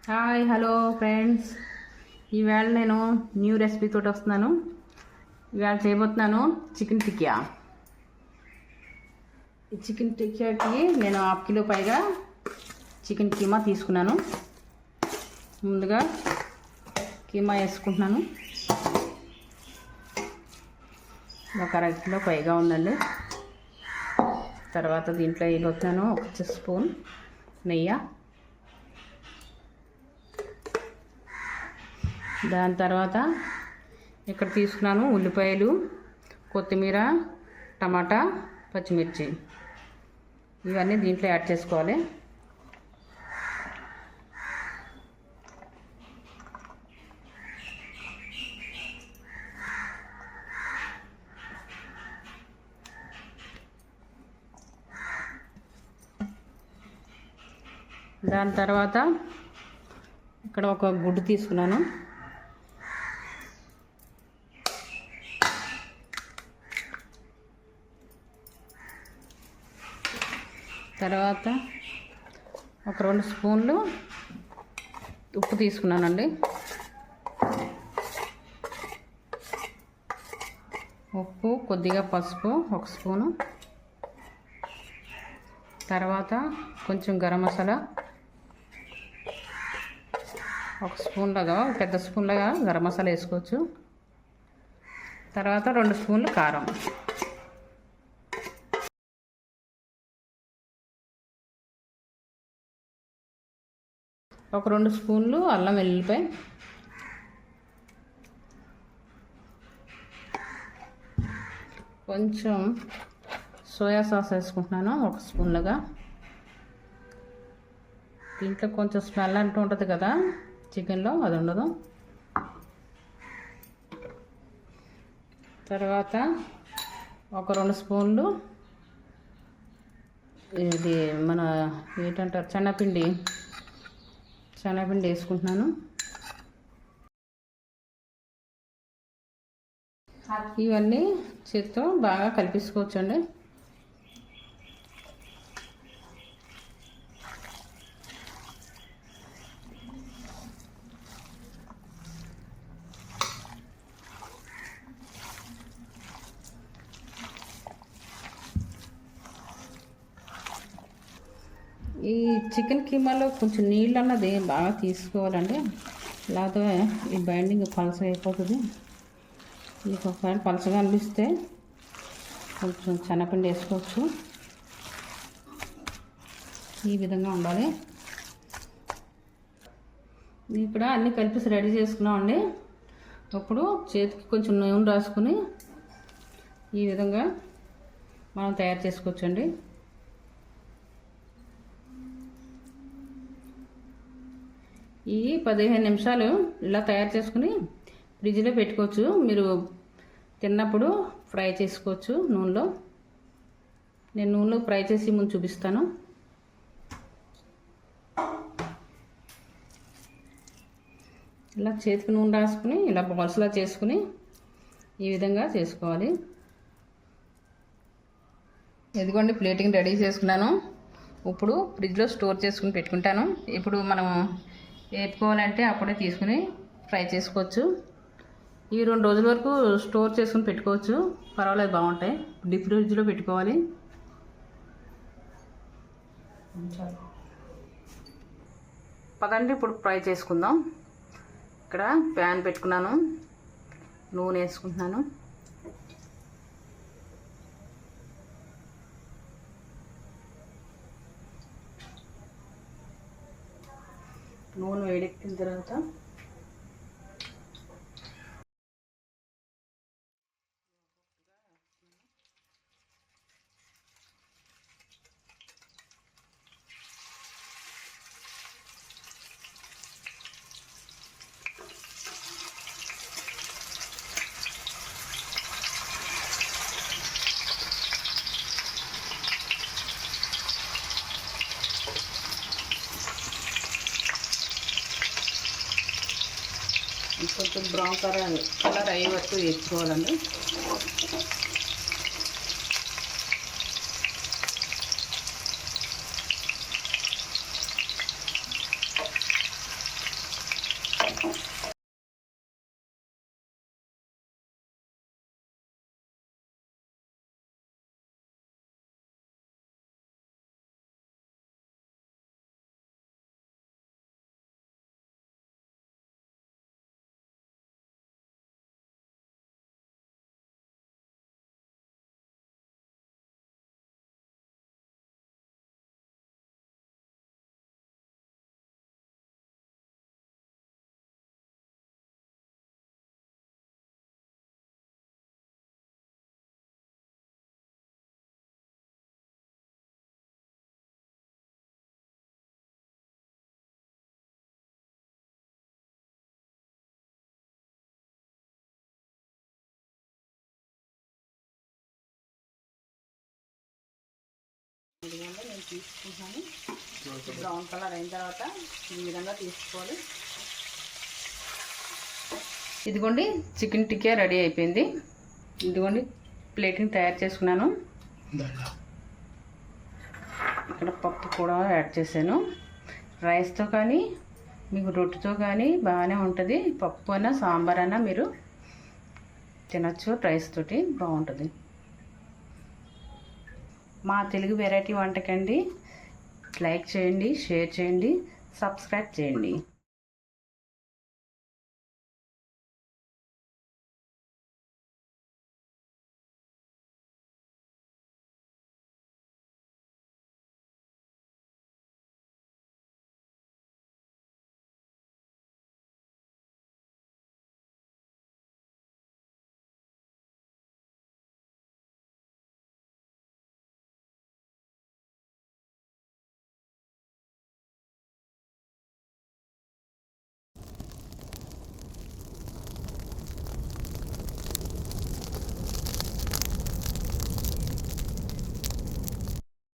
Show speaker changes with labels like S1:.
S1: Hi hello friends. ఈవేళ నేను new recipe తోటి వస్తున్నాను. ఈవేళ చేయబోతున్నాను చికెన్ టిక్కా. ఈ చికెన్ టిక్కాకి నేను 1/2 కిలో పైగా చికెన్ కీమా తీసుకున్నాను. ముందుగా కీమా వేసుకుంటున్నాను. ఒక 1/2 కిలో పైగా ఉందండి. తర్వాత దీంట్లో వేయబోతున్నాను 1 స్పూన్ నెయ్యి. దాని తర్వాత ఇక్కడ తీసుకున్నాను ఉల్లిపాయలు, కొత్తిమీర, టమాటా, పచ్చిమిర్చి. ఇవన్నీ దీంట్లో యాడ్ చేసుకోవాలి. దాని తర్వాత ఇక్కడ ఒక గుడ్డు తీసుకున్నాను. తర్వాత ఒక 2 స్పూన్లు ఉప్పు తీసుకున్నానండి. ఉప్పు, కొద్దిగా పసుపు 1 స్పూను. తర్వాత కొంచెం గరం మసాలా 1 స్పూన్ లాగా, పెద్ద స్పూన్ లాగా గరం మసాలా వేసుకోవచ్చు. తర్వాత 2 స్పూన్లు కారం. ఒక 2 స్పూన్లు అల్లం వెల్లుల్లిపాయ. కొంచెం సోయా సాస్ వేసుకుంటున్నాను 1 స్పూన్లుగా. దీంట్లో కొంచెం స్మెల్ అంటూ ఉంటుంది కదా చికెన్లో, అది ఉండదు. తర్వాత ఒక 2 స్పూన్లు ఇది మన ఏంటంటారు శనగపిండి వేసుకుంటున్నాను. ఇవన్నీ చేత్తో బాగా కలిపేసుకోవచ్చండి. ఈ చికెన్ కీమాలో కొంచెం నీళ్ళు అన్నది బాగా తీసుకోవాలండి, లేకపోతే ఈ బైండింగ్ పలసగా అయిపోతుంది. మీకు ఒకసారి పలసగా అనిపిస్తే కొంచెం శనగపిండి వేసుకోవచ్చు. ఈ విధంగా ఉండాలి. ఇక్కడ అన్నీ కలిపి రెడీ చేసుకున్నామండి. ఇప్పుడు చేతికి కొంచెం నూనె రాసుకుని ఈ విధంగా మనం తయారు చేసుకోవచ్చండి. ఈ 15 నిమిషాలు ఇలా తయారు చేసుకుని ఫ్రిడ్జ్లో పెట్టుకోవచ్చు. మీరు తిన్నప్పుడు ఫ్రై చేసుకోవచ్చు నూనెలో. నేను నూనెలో ఫ్రై చేసి ముందు చూపిస్తాను. ఇలా చేతికి నూనె రాసుకుని ఇలా బాల్స్లా చేసుకుని ఈ విధంగా చేసుకోవాలి. ఇదిగోండి ప్లేటింగ్ రెడీ చేసుకున్నాను. ఇప్పుడు ఫ్రిడ్జ్లో స్టోర్ చేసుకుని పెట్టుకుంటాను. ఇప్పుడు మనం వేపుకోవాలంటే అప్పుడే తీసుకుని ఫ్రై చేసుకోవచ్చు. ఈ 2 రోజుల వరకు స్టోర్ చేసుకుని పెట్టుకోవచ్చు, పర్వాలేదు, బాగుంటాయి. డీప్ ఫ్రిడ్జ్లో పెట్టుకోవాలి. పదండి ఇప్పుడు ఫ్రై చేసుకుందాం. ఇక్కడ ప్యాన్ పెట్టుకున్నాను, నూనె వేసుకుంటున్నాను. నూనె వేడెక్కిన తర్వాత కొంచెం బ్రౌన్ కలర్ అయ్యే వరకు వేసుకోవాలండి. ఇదిగోండి నేను తీసుకుంటాను. బ్రౌన్ కలర్ అయిన తర్వాత ఈ విధంగా తీసుకోవాలి. ఇదిగోండి చికెన్ టిక్కా రెడీ అయిపోయింది. ఇదిగోండి ప్లేటింగ్ తయారు చేసుకున్నాను. ఇక్కడ పప్పు కూడా యాడ్ చేశాను. రైస్తో కానీ మీకు రొట్టెతో కానీ బాగానే ఉంటుంది. పప్పు అయినా సాంబార్ అయినా మీరు తినచ్చు. రైస్ తోటి బాగుంటుంది. మా తెలుగు వెరైటీ వంటకండి. లైక్ చేయండి, షేర్ చేయండి, సబ్స్క్రైబ్ చేయండి.